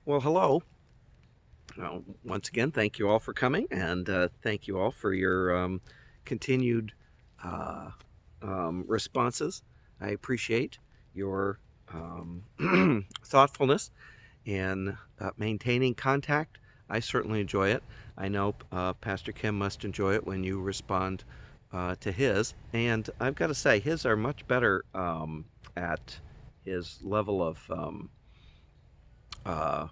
Well, hello. Once again, thank you all for coming, and thank you all for your continued uh, responses. I appreciate your thoughtfulness in maintaining contact. I certainly enjoy it. I know Pastor Kim must enjoy it when you respond to his, and I've got to say, his are much better at his level of uh,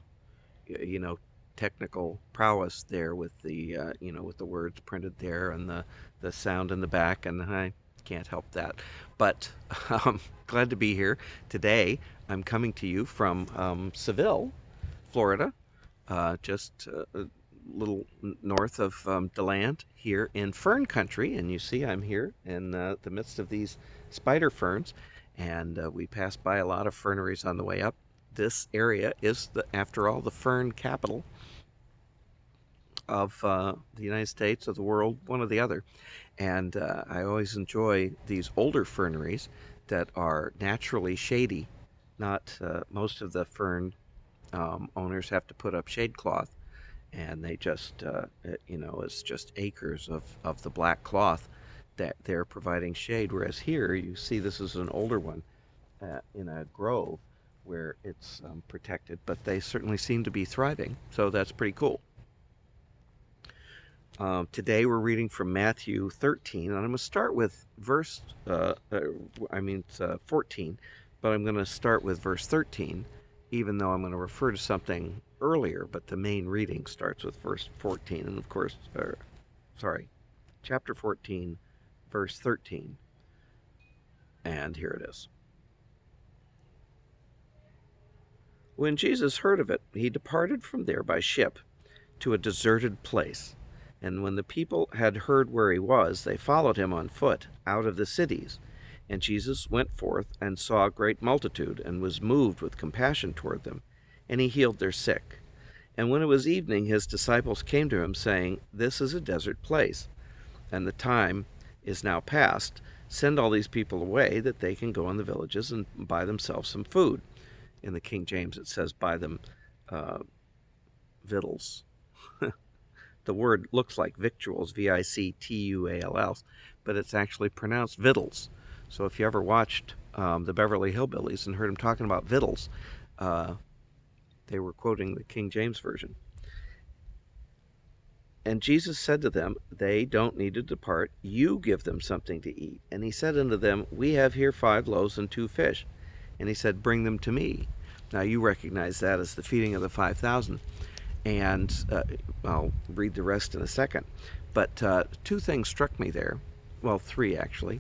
you know, technical prowess there with the with the words printed there and the sound in the back, and I can't help that. But glad to be here today. I'm coming to you from Seville, Florida, just a little north of DeLand here in fern country, and you see I'm here in the midst of these spider ferns, and we passed by a lot of ferneries on the way up. This area is, after all, the fern capital of the United States, of the world, one or the other. And I always enjoy these older ferneries that are naturally shady. Not most of the fern owners have to put up shade cloth, and they just, it's just acres of the black cloth that they're providing shade. Whereas here, you see this is an older one in a grove where it's protected, but they certainly seem to be thriving. So that's pretty cool. Today we're reading from Matthew 13, and I'm going to start with verse, 14, but I'm going to start with verse 13, even though I'm going to refer to something earlier, but the main reading starts with verse 14, and of course, chapter 14, verse 13, and here it is. When Jesus heard of it, he departed from there by ship to a deserted place. And when the people had heard where he was, they followed him on foot out of the cities. And Jesus went forth and saw a great multitude, and was moved with compassion toward them. And he healed their sick. And when it was evening, his disciples came to him, saying, This is a desert place, and the time is now past. Send all these people away, that they can go in the villages and buy themselves some food. In the King James, it says, buy them victuals. The word looks like victuals, victuals, but it's actually pronounced victuals. So if you ever watched the Beverly Hillbillies and heard them talking about victuals, they were quoting the King James Version. And Jesus said to them, They don't need to depart. You give them something to eat. And he said unto them, We have here 5 loaves and 2 fish. And he said, Bring them to me. Now you recognize that as the feeding of the 5,000. And I'll read the rest in a second. But 2 things struck me there. Well, 3 actually.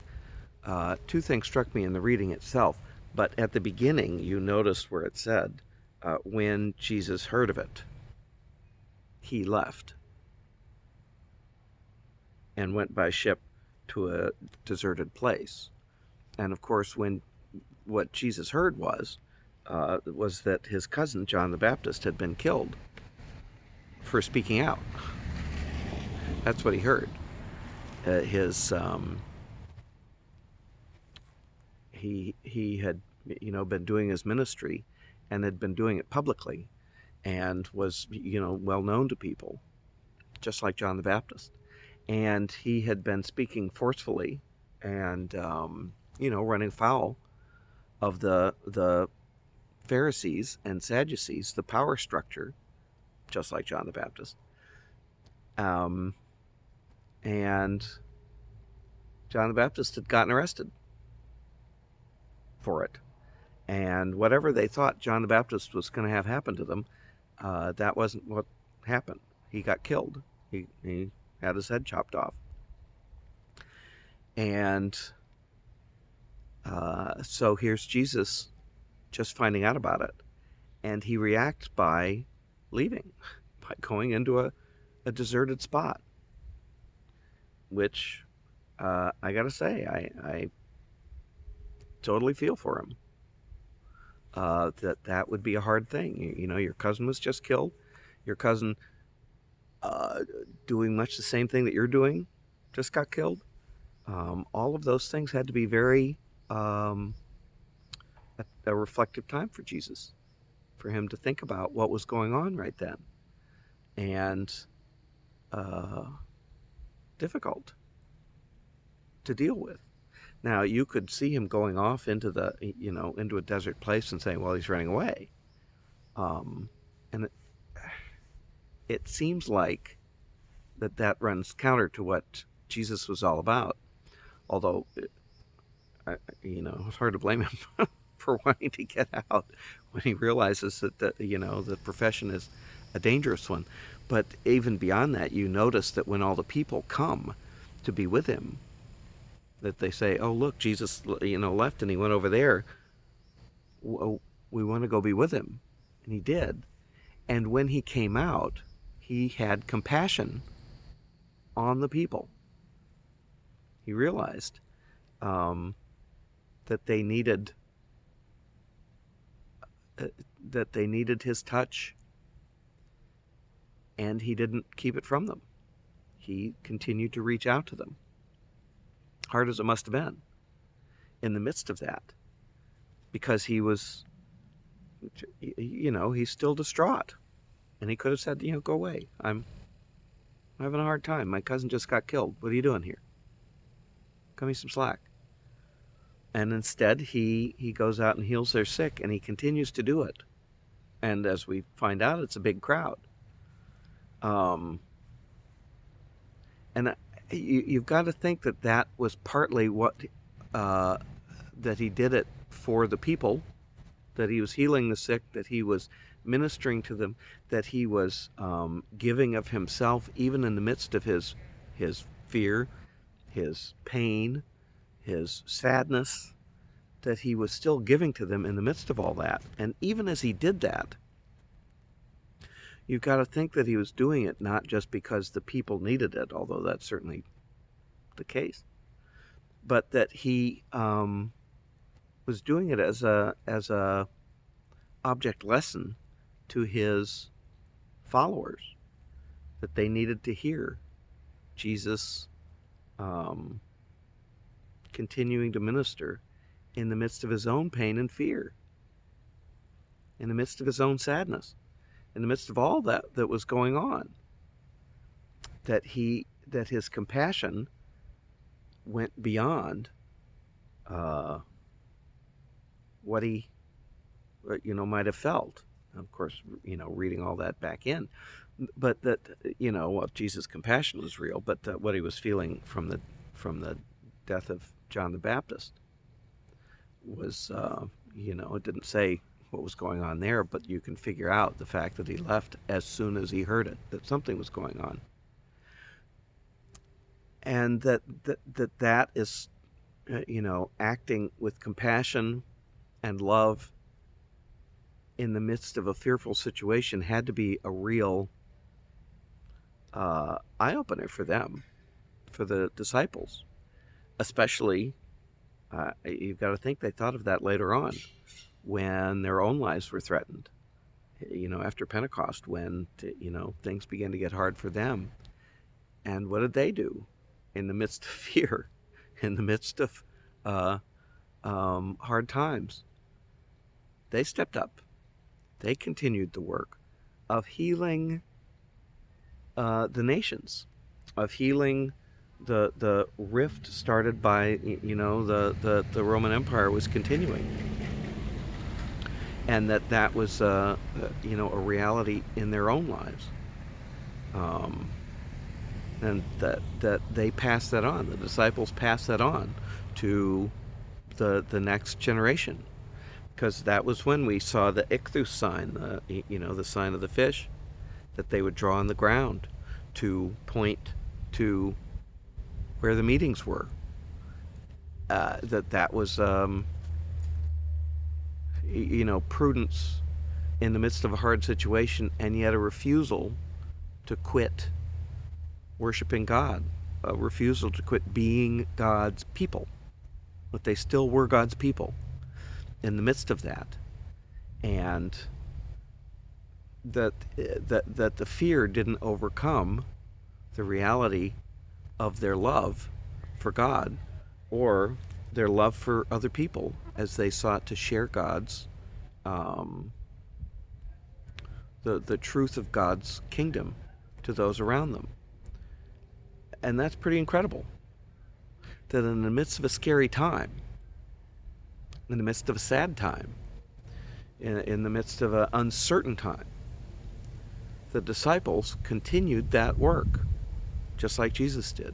2 things struck me in the reading itself. But at the beginning, you noticed where it said, when Jesus heard of it, he left and went by ship to a deserted place. And of course, what Jesus heard was that his cousin John the Baptist had been killed for speaking out. That's what he heard. He had been doing his ministry, and had been doing it publicly, and was well known to people, just like John the Baptist. And he had been speaking forcefully, and running foul of the Pharisees and Sadducees, the power structure, just like John the Baptist. And John the Baptist had gotten arrested for it. And whatever they thought John the Baptist was going to have happen to them, that wasn't what happened. He got killed. He had his head chopped off. And so here's Jesus just finding out about it. And he reacts by leaving, by going into a deserted spot, which I got to say, I totally feel for him. That would be a hard thing. Your cousin was just killed. Your cousin doing much the same thing that you're doing just got killed. All of those things had to be very a reflective time for Jesus, for him to think about what was going on right then, and difficult to deal with. Now, you could see him going off into into a desert place and saying, well, he's running away. And it seems like that runs counter to what Jesus was all about. Although, it's hard to blame him for wanting to get out when he realizes that the profession is a dangerous one. But even beyond that, you notice that when all the people come to be with him, that they say, oh, look, Jesus, left and he went over there. We want to go be with him. And he did. And when he came out, he had compassion on the people. He realized that they needed his touch, and he didn't keep it from them. He continued to reach out to them, hard as it must have been in the midst of that, because he was, he's still distraught, and he could have said, go away. I'm having a hard time. My cousin just got killed. What are you doing here? Cut me some slack. And instead, he goes out and heals their sick, and he continues to do it. And as we find out, it's a big crowd. And you've got to think that was partly what, that he did it for the people, that he was healing the sick, that he was ministering to them, that he was giving of himself even in the midst of his fear, his pain, his sadness, that he was still giving to them in the midst of all that. And even as he did that, you've got to think that he was doing it not just because the people needed it, although that's certainly the case, but that he was doing it as a object lesson to his followers, that they needed to hear Jesus continuing to minister in the midst of his own pain and fear, in the midst of his own sadness, in the midst of all that was going on, that his compassion went beyond what he might have felt. Of course, reading all that back in, but that Jesus' compassion was real, but what he was feeling from the death of John the Baptist was, it didn't say what was going on there, but you can figure out the fact that he left as soon as he heard it, that something was going on. And that is, acting with compassion and love in the midst of a fearful situation had to be a real eye-opener for them, for the disciples. Especially, you've got to think they thought of that later on, when their own lives were threatened. After Pentecost, when things began to get hard for them. And what did they do? In the midst of fear, in the midst of hard times, they stepped up. They continued the work of healing the nations, of healing the rift started by the Roman Empire was continuing, and that was a reality in their own lives, and that they passed that on. The disciples passed that on to the next generation, because that was when we saw the ichthus sign, the sign of the fish that they would draw on the ground to point to where the meetings were. That was prudence in the midst of a hard situation, and yet a refusal to quit worshiping God, a refusal to quit being God's people. But they still were God's people in the midst of that, and that the fear didn't overcome the reality of their love for God or their love for other people as they sought to share God's the truth of God's kingdom to those around them. And that's pretty incredible. That in the midst of a scary time, in the midst of a sad time, in the midst of an uncertain time, the disciples continued that work, just like Jesus did.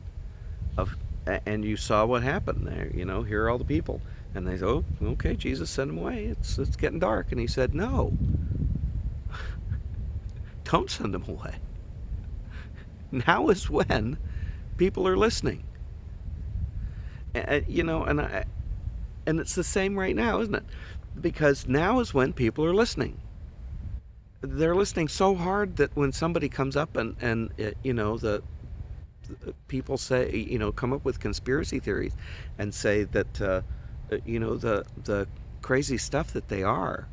And you saw what happened there. Here are all the people. And they said, oh, okay, Jesus, send them away. It's getting dark. And he said, no, don't send them away. Now is when people are listening. And it's the same right now, isn't it? Because now is when people are listening. They're listening so hard that when somebody comes up and the people say, come up with conspiracy theories and say that, the crazy stuff that they are,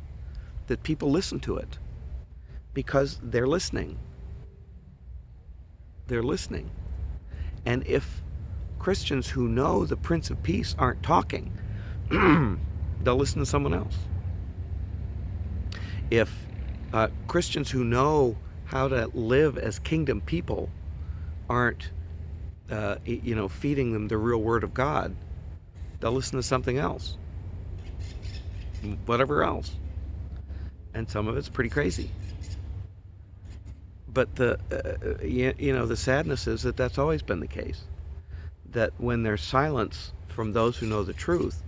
that people listen to it because they're listening. They're listening. And if Christians who know the Prince of Peace aren't talking, they'll listen to someone else. If Christians who know how to live as kingdom people aren't, feeding them the real word of God, they'll listen to something else, whatever else. And some of it's pretty crazy. But the sadness is that that's always been the case. That when there's silence from those who know the truth,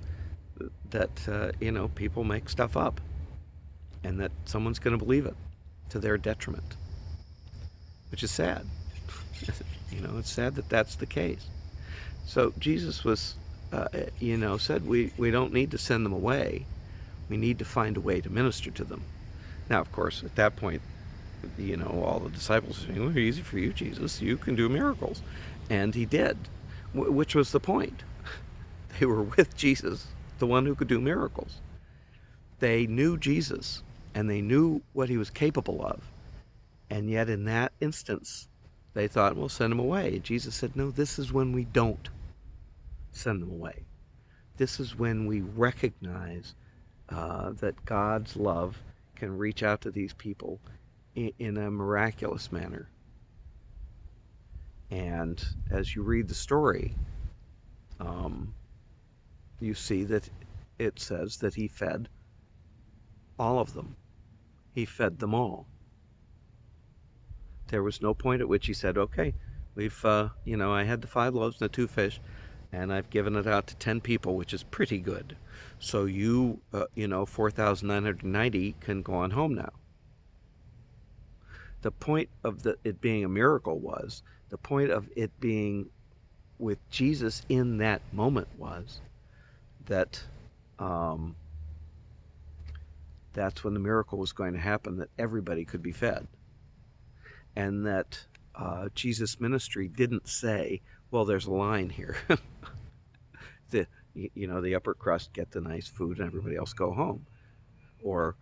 that, people make stuff up. And that someone's going to believe it to their detriment, which is sad. It's sad that that's the case. So Jesus was, said we don't need to send them away. We need to find a way to minister to them. Now, of course, at that point, all the disciples are saying, well, easy for you, Jesus. You can do miracles. And he did, which was the point. They were with Jesus, the one who could do miracles. They knew Jesus, and they knew what he was capable of. And yet in that instance, they thought, well, send them away. Jesus said, no, this is when we don't send them away. This is when we recognize that God's love can reach out to these people in a miraculous manner. And as you read the story, you see that it says that he fed all of them. He fed them all. There was no point at which he said, okay, we've, I had the 5 loaves and the 2 fish, and I've given it out to 10 people, which is pretty good. So you, 4,990 can go on home now. The point of it being a miracle was, the point of it being with Jesus in that moment was that that's when the miracle was going to happen, that everybody could be fed. And that Jesus' ministry didn't say, well, there's a line here. The upper crust get the nice food and everybody else go home. Or,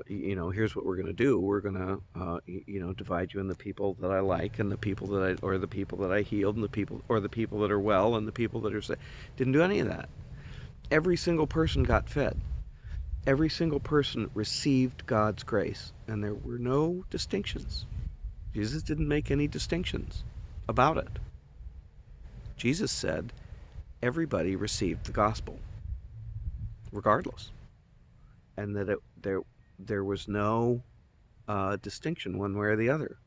here's what we're going to do. We're going to, divide you in the people that I like and the people the people that I healed and the people that are well and the people that are sick. Didn't do any of that. Every single person got fed. Every single person received God's grace, and there were no distinctions. Jesus didn't make any distinctions about it. Jesus said everybody received the gospel, regardless, and that there was no distinction one way or the other.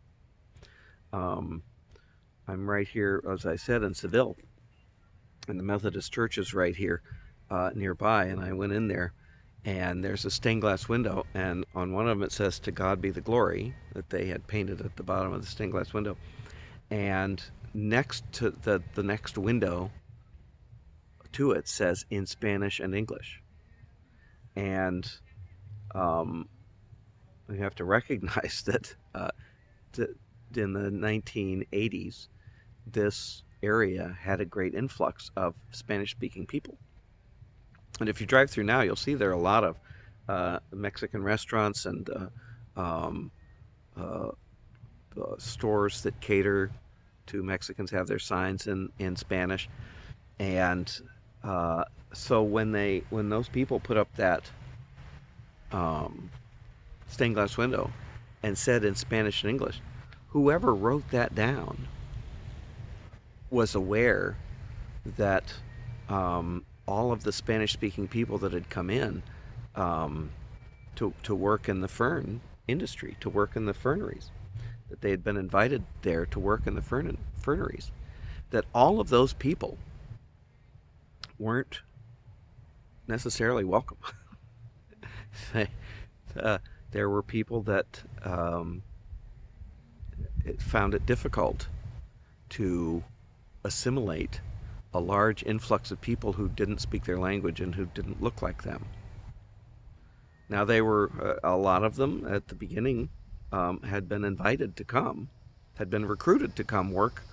I'm right here, as I said, in Seville, and the Methodist Church is right here nearby, and I went in there. And there's a stained glass window, and on one of them it says, "To God be the glory," that they had painted at the bottom of the stained glass window. And next to the next window to it says in Spanish and English. And we have to recognize that in the 1980s, this area had a great influx of Spanish-speaking people. And if you drive through now, you'll see there are a lot of Mexican restaurants and stores that cater to Mexicans have their signs in Spanish. And so when those people put up that stained glass window, and said in Spanish and English, whoever wrote that down was aware that all of the Spanish-speaking people that had come in to work in the fern industry, to work in the ferneries, that they had been invited there to work in the ferneries, that all of those people weren't necessarily welcome. There were people that found it difficult to assimilate a large influx of people who didn't speak their language and who didn't look like them. Now, they were, a lot of them at the beginning had been invited to come, had been recruited to come work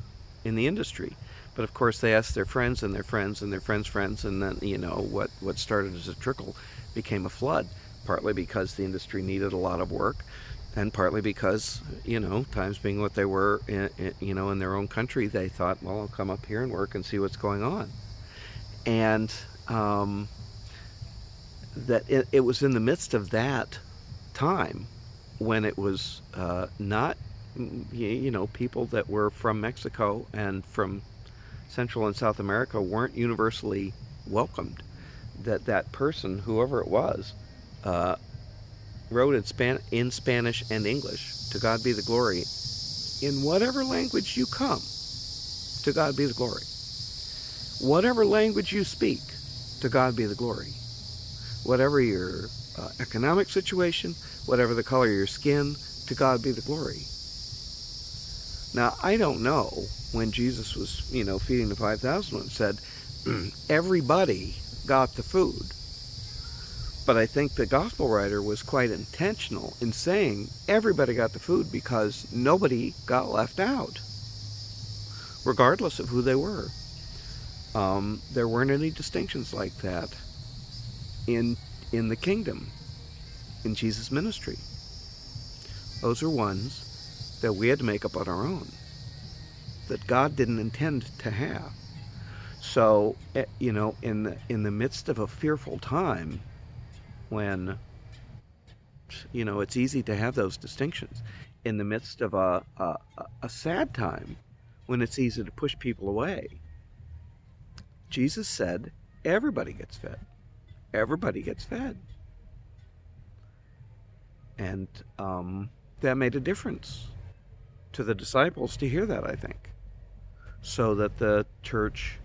in the industry. But of course, they asked their friends and their friends and their friends' friends, and then, what started as a trickle became a flood, partly because the industry needed a lot of work, and partly because, times being what they were, in their own country, they thought, well, I'll come up here and work and see what's going on. And that it was in the midst of that time when it was not, people that were from Mexico and from Central and South America weren't universally welcomed, that person, whoever it was, wrote in Spanish and English, to God be the glory, in whatever language you come, to God be the glory. Whatever language you speak, to God be the glory. Whatever your economic situation, whatever the color of your skin, to God be the glory. Now, I don't know when Jesus was, feeding the 5,000 and said, everybody got the food. But I think the gospel writer was quite intentional in saying everybody got the food because nobody got left out, regardless of who they were. There weren't any distinctions like that in the kingdom, in Jesus' ministry. Those are ones that we had to make up on our own, that God didn't intend to have. So, in the midst of a fearful time, when, it's easy to have those distinctions, in the midst of a sad time, when it's easy to push people away, Jesus said, everybody gets fed. Everybody gets fed. And that made a difference to the disciples to hear that, I think. So that the church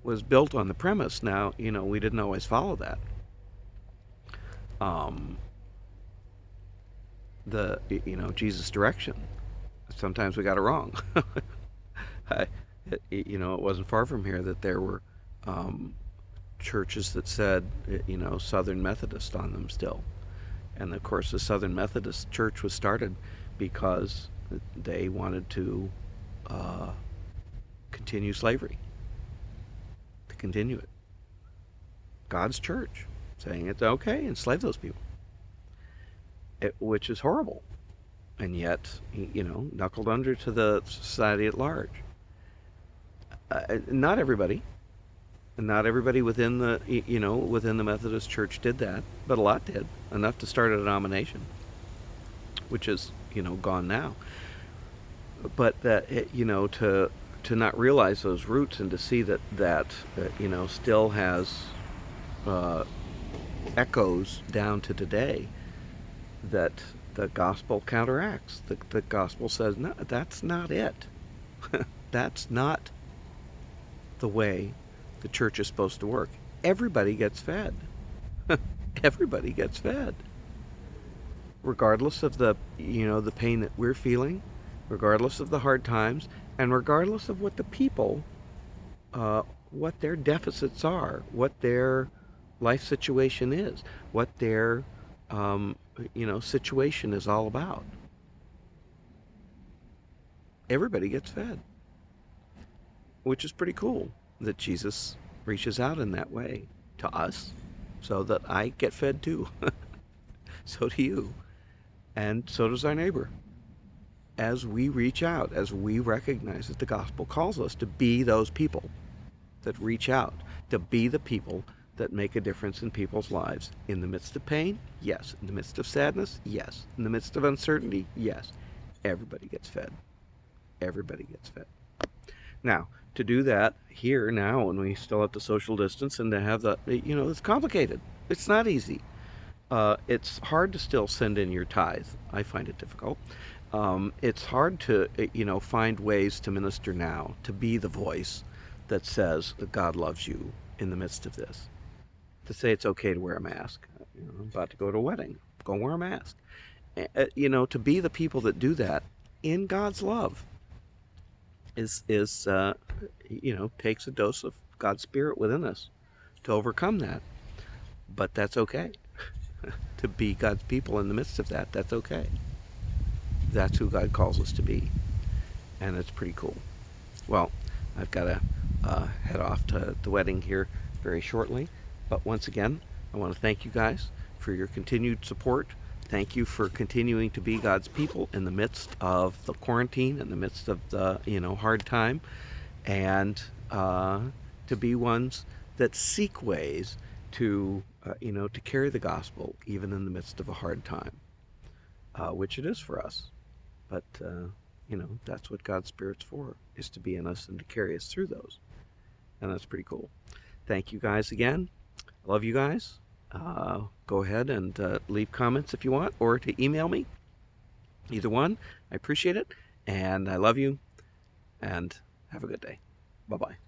was built on the premise. Now, we didn't always follow that. Jesus' direction. Sometimes we got it wrong. It wasn't far from here that there were churches that said, Southern Methodist on them still. And of course, the Southern Methodist Church was started because they wanted to continue slavery, to continue it. God's church saying it's okay, enslave those people, which is horrible, and yet, knuckled under to the society at large. Not everybody within the Methodist Church did that, but a lot did, enough to start a denomination, which is, gone now. But that, to not realize those roots and to see that still has echoes down to today, that the gospel counteracts. The gospel says, no, that's not it. That's not the way the church is supposed to work. Everybody gets fed. Everybody gets fed. Regardless of the pain that we're feeling, regardless of the hard times, and regardless of what the people, what their deficits are, what their life situation is, what their, situation is all about. Everybody gets fed. Which is pretty cool that Jesus reaches out in that way to us so that I get fed too. So do you. And so does our neighbor. As we reach out, as we recognize that the gospel calls us to be those people that reach out, to be the people that make a difference in people's lives. In the midst of pain, yes. In the midst of sadness, yes. In the midst of uncertainty, yes. Everybody gets fed. Everybody gets fed. Now, to do that here now, when we still have to social distance and to have the, it's complicated. It's not easy. It's hard to still send in your tithe. I find it difficult. It's hard to, find ways to minister now, to be the voice that says that God loves you in the midst of this. To say it's okay to wear a mask. I'm about to go to a wedding. Go wear a mask. To be the people that do that in God's love is takes a dose of God's Spirit within us to overcome that. But that's okay. To be God's people in the midst of that, that's okay. That's who God calls us to be. And it's pretty cool. Well, I've got to head off to the wedding here very shortly. But once again, I want to thank you guys for your continued support. Thank you for continuing to be God's people in the midst of the quarantine, in the midst of the hard time, and to be ones that seek ways to to carry the gospel even in the midst of a hard time, which it is for us. But that's what God's Spirit's for, is to be in us and to carry us through those, and that's pretty cool. Thank you guys again. I love you guys. Go ahead and leave comments if you want, or to email me. Either one. I appreciate it, and I love you, and have a good day. Bye-bye.